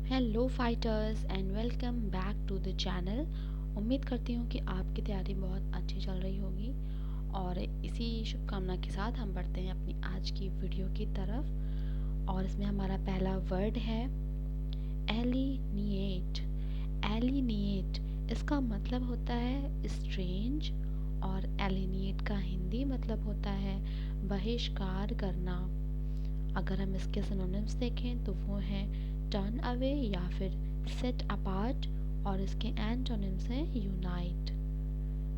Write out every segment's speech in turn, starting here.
Hello fighters and welcome back to the channel. उम्मीद करती हूँ कि आपकी तैयारी बहुत अच्छी चल रही होगी और इसी शुभकामना के साथ हम बढ़ते हैं अपनी आज की वीडियो की तरफ। और इसमें हमारा पहला वर्ड है एलिनिएट। एलिनिएट इसका मतलब होता है स्ट्रेंज और एलिनिएट का हिंदी मतलब होता है बहिष्कार करना। अगर हम इसके सिनोनिम्स देखें तो वो हैं टर्न अवे या फिर सेट अपार्ट, और इसके एंटोनिम्स हैं यूनाइट।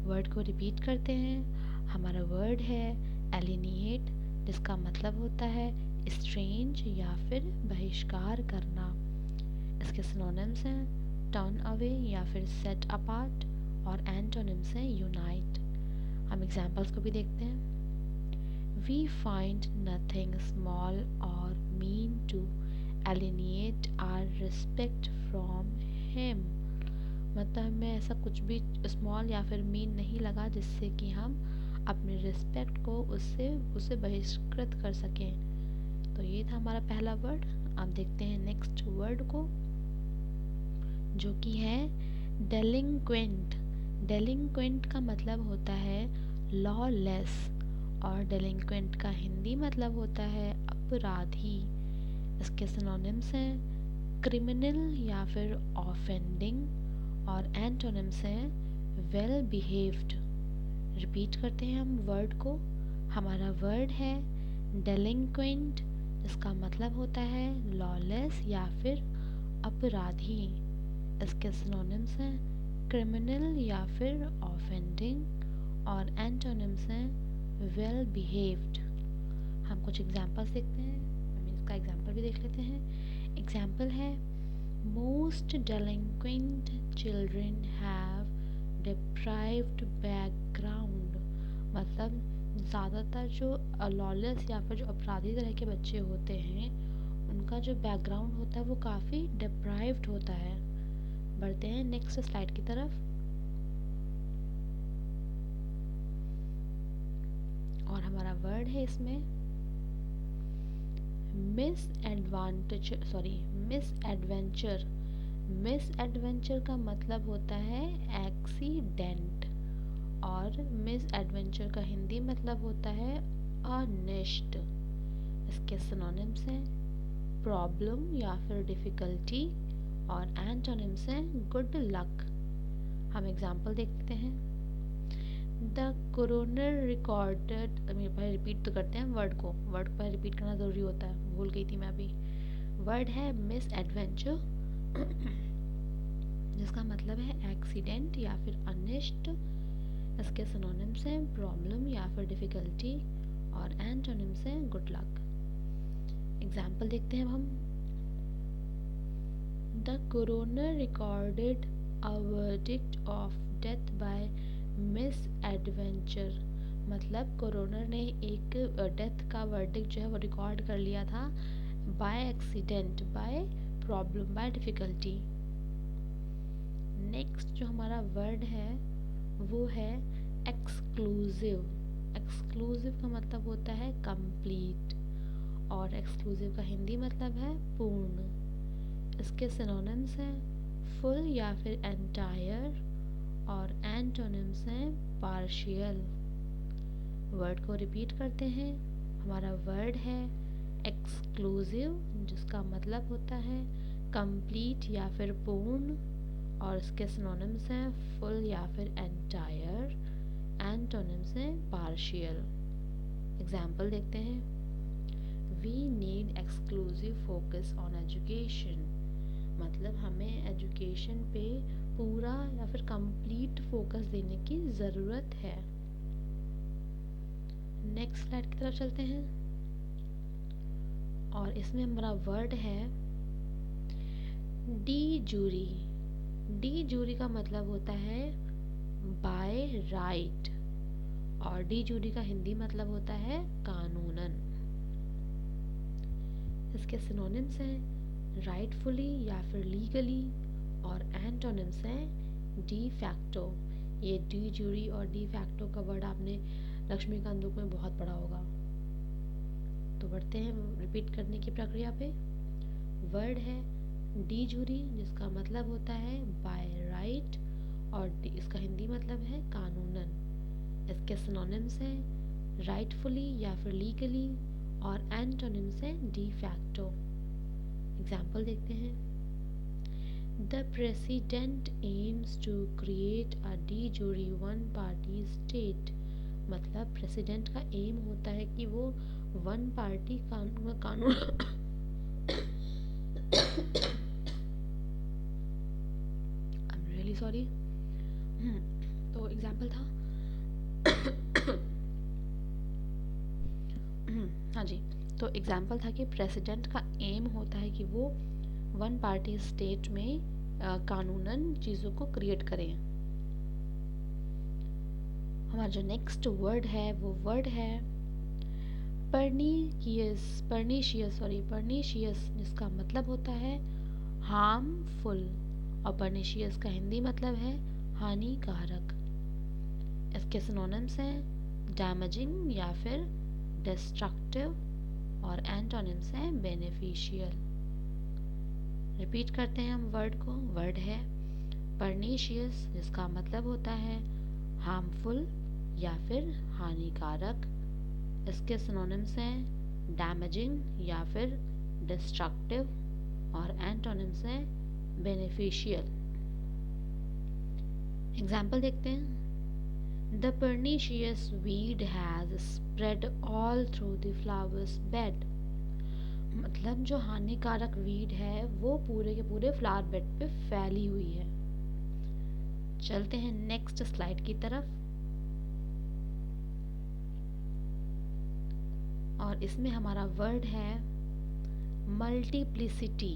वर्ड को रिपीट करते हैं। हमारा वर्ड है एलिनिएट, जिसका मतलब होता है स्ट्रेंज या फिर बहिष्कार करना। इसके सिनोनिम्स हैं टर्न अवे या फिर सेट अपार्ट, और एंटोनिम्स हैं यूनाइट। हम एग्जाम्पल्स को भी देखते हैं। We find nothing small or mean to alienate our respect from him। मतलब हमें ऐसा कुछ भी स्मॉल या फिर मीन नहीं लगा जिससे कि हम अपने रिस्पेक्ट को उससे बहिष्कृत कर सकें। तो ये था हमारा पहला वर्ड। अब देखते हैं नेक्स्ट वर्ड को, जो कि है डेलिंक्वेंट। डेलिंक्वेंट का मतलब होता है लॉलेस, और डेलिंक्वेंट का हिंदी मतलब होता है अपराधी। इसके सिनोनिम्स हैं क्रिमिनल या फिर ऑफेंडिंग, और एंटोनिम्स हैं वेल बिहेव्ड। रिपीट करते हैं हम वर्ड को। हमारा वर्ड है डेलिंक्वेंट, इसका मतलब होता है लॉलेस या फिर अपराधी। इसके सिनोनिम्स हैं क्रिमिनल या फिर ऑफेंडिंग, और एंटोनिम्स हैं वेल बिहेव्ड। हम कुछ एग्जाम्पल्स देखते हैं, इसका एग्जाम्पल भी देख लेते हैं। एग्जाम्पल है most delinquent children have deprived background. मतलब ज़्यादातर जो लॉलेस या फिर जो अपराधी तरह के बच्चे होते हैं, उनका जो बैकग्राउंड होता है वो काफ़ी डिप्राइव्ड होता है। बढ़ते हैं नेक्स्ट स्लाइड की तरफ। और हमारा वर्ड है इसमें मिसएडवेंचर। मिसएडवेंचर का मतलब होता है एक्सीडेंट, और मिसएडवेंचर का हिंदी मतलब होता है अनिष्ट। इसके सिनोनिम्स हैं प्रॉब्लम या फिर डिफ़िकल्टी, और एंटोनिम्स हैं गुड लक। हम एग्जाम्पल देखते हैं। द कोरोनर रिकॉर्डेड, पहले रिपीट तो करते हैं वर्ड को पहले रिपीट करना ज़रूरी होता है, भूल गई थी मैं अभी। वर्ड है मिस एडवेंचर, जिसका मतलब है एक्सीडेंट या फिर अनिष्ट। इसके सिनोनिम्स हैं प्रॉब्लम या फिर डिफ़िकल्टी, और एंटोनिम्स हैं गुड लक। एग्जाम्पल देखते हैं हम। The coroner recorded a verdict of death by miss adventure. मतलब कोरोनर ने एक डेथ का वर्डिक्ट जो है वो रिकॉर्ड कर लिया था by accident, by problem, by difficulty. Next जो हमारा वर्ड है वो है एक्सक्लूसिव। एक्सक्लूसिव का मतलब होता है कंप्लीट, और एक्सक्लूसिव का हिंदी मतलब है पूर्ण। इसके सिनोनिम्स हैं फुल या फिर एंटायर, और एंटोनिम्स हैं पार्शियल। वर्ड को रिपीट करते हैं। हमारा वर्ड है एक्सक्लूसिव, जिसका मतलब होता है कंप्लीट या फिर पूर्ण, और इसके सिनोनिम्स हैं फुल या फिर एंटायर, एंटोनिम्स हैं पार्शियल। एग्जाम्पल देखते हैं। We need exclusive focus on education. मतलब हमें एजुकेशन पे पूरा या फिर कंप्लीट फोकस देने की ज़रूरत है। नेक्स्ट स्लाइड की तरफ चलते हैं। और इसमें हमारा वर्ड है डी जूरी। डी जूरी का मतलब होता है बाय राइट, और डी जूरी का हिंदी मतलब होता है कानूनन। इसके सिनोनिम्स हैं राइटफुली या फिर लीगली, और एंटोनिम्स हैं डी फैक्टो। ये डी जूरी और डी फैक्टो का वर्ड आपने लक्ष्मीकांत बुक में बहुत पढ़ा होगा। तो बढ़ते हैं रिपीट करने की प्रक्रिया पे। वर्ड है डी जूरी जिसका मतलब होता है बाय राइट, और इसका हिंदी मतलब है कानूनन। इसके सिनोनिम्स हैं राइटफुली या फिर लीगली, और एंटोनिम्स हैं डी फैक्टो। एग्जाम्पल देखते हैं। The president aims to create a de jure one party state, मतलब प्रेसिडेंट का एम होता है कि वो वन पार्टी कानून आई एम रियली सॉरी। तो एग्जाम्पल था हाँ जी, तो एग्जाम्पल था कि प्रेसिडेंट का एम होता है कि वो वन पार्टी स्टेट में कानूनन चीज़ों को क्रिएट करें। हमारा जो नेक्स्ट वर्ड है वो वर्ड है परनीशियस, जिसका मतलब होता है हार्मफुल, और परनीशियस का हिंदी मतलब है हानिकारक। इसके सिनोनिम्स हैं डैमेजिंग या फिर डिस्ट्रक्टिव, और एंटोनिम्स हैं बेनिफिशियल। रिपीट करते हैं हम वर्ड को। वर्ड है परनीशियस, जिसका मतलब होता है हार्मफुल या फिर हानिकारक। इसके सिनोनिम्स हैं डैमेजिंग या फिर डिस्ट्रक्टिव, और एंटोनिम्स हैं बेनिफिशियल। एग्जाम्पल देखते हैं। The pernicious weed has spread all through the flower's bed, मतलब जो हानिकारक वीड है वो पूरे के पूरे फ्लावर बेड पे फैली हुई है। चलते हैं नेक्स्ट स्लाइड की तरफ, और इसमें हमारा वर्ड है मल्टीप्लिसिटी।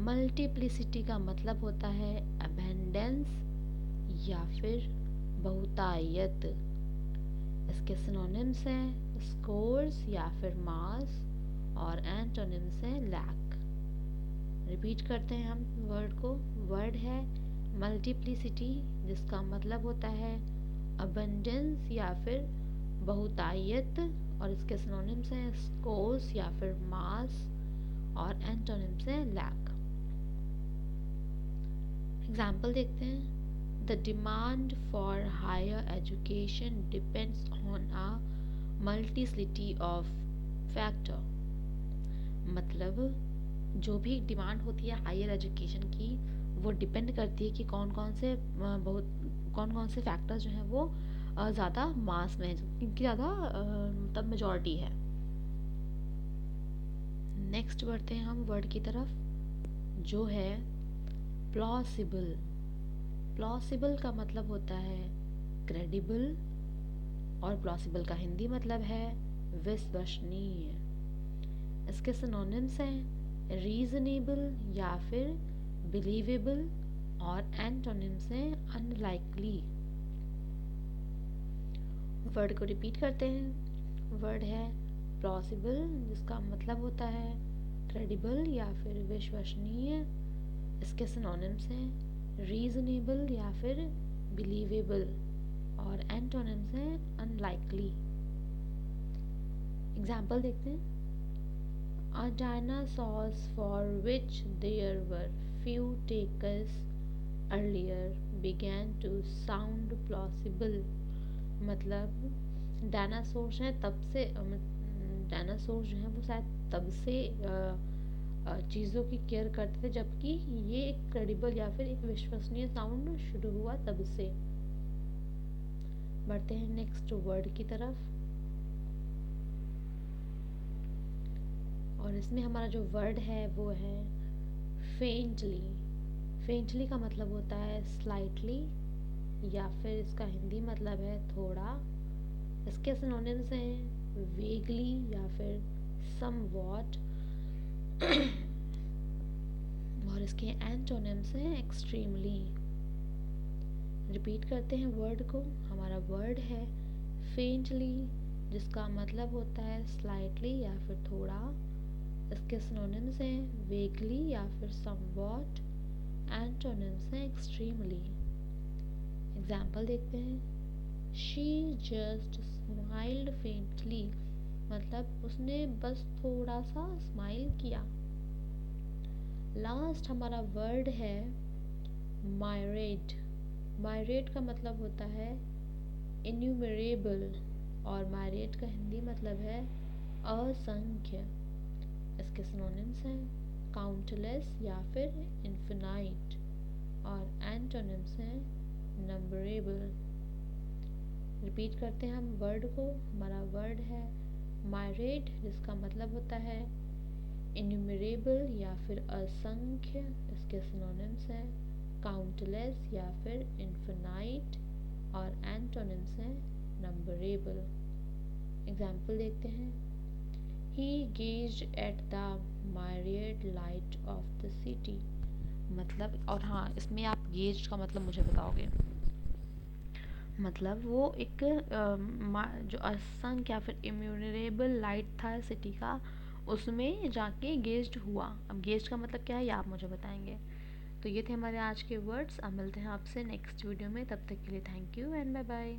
मल्टीप्लिसिटी का मतलब होता है अबेंडेंस या फिर बहुतायत। इसके सिनोनिम्स हैं स्कोर्स या फिर मास, और एंटोनिम्स हैं लैक। रिपीट करते हैं हम वर्ड को। वर्ड है मल्टीप्लिसिटी, जिसका मतलब होता है अबंडेंस या फिर बहुतायत, और इसके सिनोनिम्स हैं स्कोर्स या फिर मास, और एंटोनिम्स हैं लैक। एग्जाम्पल देखते हैं। The demand for higher education depends on a multiplicity of factor, मतलब जो भी डिमांड होती है हायर एजुकेशन की वो डिपेंड करती है कि कौन कौन से फैक्टर्स जो हैं वो ज़्यादा मास में है, इनकी ज़्यादा मतलब मेजॉरिटी है। नेक्स्ट बढ़ते हैं हम वर्ड की तरफ, जो है प्लॉसिबल। प्लॉसिबल का मतलब होता है क्रेडिबल, और प्लॉसिबल का हिंदी मतलब है विश्वसनीय। इसके सिनोनिम्स हैं रीजनेबल या फिर बिलीवेबल, और एंटोनिम्स हैं अनलाइकली। वर्ड को रिपीट करते हैं। वर्ड है प्लॉसिबल, जिसका मतलब होता है क्रेडिबल या फिर विश्वसनीय। इसके सिनोनिम्स हैं रीजनेबल या फिर बिलीवेबल, और एंटोनिम्स हैं अनलाइकली। एग्जाम्पल देखते हैं। A dinosaurs for which there were few takers earlier began to sound plausible, मतलब डायनासोर्स हैं तब से डायनासोर जो हैं वो शायद तब से चीज़ों की केयर करते थे, जबकि ये एक क्रेडिबल या फिर एक विश्वसनीय साउंड शुरू हुआ तब से। बढ़ते हैं नेक्स्ट वर्ड की तरफ, और इसमें हमारा जो वर्ड है वो है फेंटली। फेंटली का मतलब होता है स्लाइटली, या फिर इसका हिंदी मतलब है थोड़ा। इसके सिनोनिम्स हैं वेगली या फिर समवॉट, और इसके एंटोनिम्स हैं एक्सट्रीमली। रिपीट करते हैं वर्ड को। हमारा वर्ड है फेंटली, जिसका मतलब होता है स्लाइटली या फिर थोड़ा। इसके सिनोनिम्स हैं वेगली या फिर समवॉट, एंटोनिम्स हैं एक्सट्रीमली। एग्जाम्पल देखते हैं। शी जस्ट स्माइल्ड फेंटली, मतलब उसने बस थोड़ा सा स्माइल किया। लास्ट हमारा वर्ड है मायरेट। मायरेट का मतलब होता है इन्यूमरेबल और मायरेट का हिंदी मतलब है असंख्य। इसके सिनोनिम्स हैं काउंटलेस या फिर इन्फिनाइट, और एंटोनिम्स हैं नंबरेबल। रिपीट करते हैं हम वर्ड को। हमारा वर्ड है मायरेट, जिसका मतलब होता है इन्यूमरेबल या फिर असंख्य। इसके सिनोनिम्स हैं काउंटलेस या फिर इन्फिनाइट, और एंटोनिम्स हैं नंबरेबल। एग्जाम्पल देखते हैं। He gazed at the myriad light of the city। मतलब, और हाँ, इसमें आप गेज का मतलब मुझे बताओगे। मतलब वो एक जो असंख्य या फिर इम्यूनरेबल लाइट था सिटी का, उसमें जाके गेज्ड हुआ। अब गेज्ड का मतलब क्या है ये आप मुझे बताएंगे। तो ये थे हमारे आज के वर्ड्स। अब मिलते हैं आपसे नेक्स्ट वीडियो में, तब तक के लिए thank you and bye bye.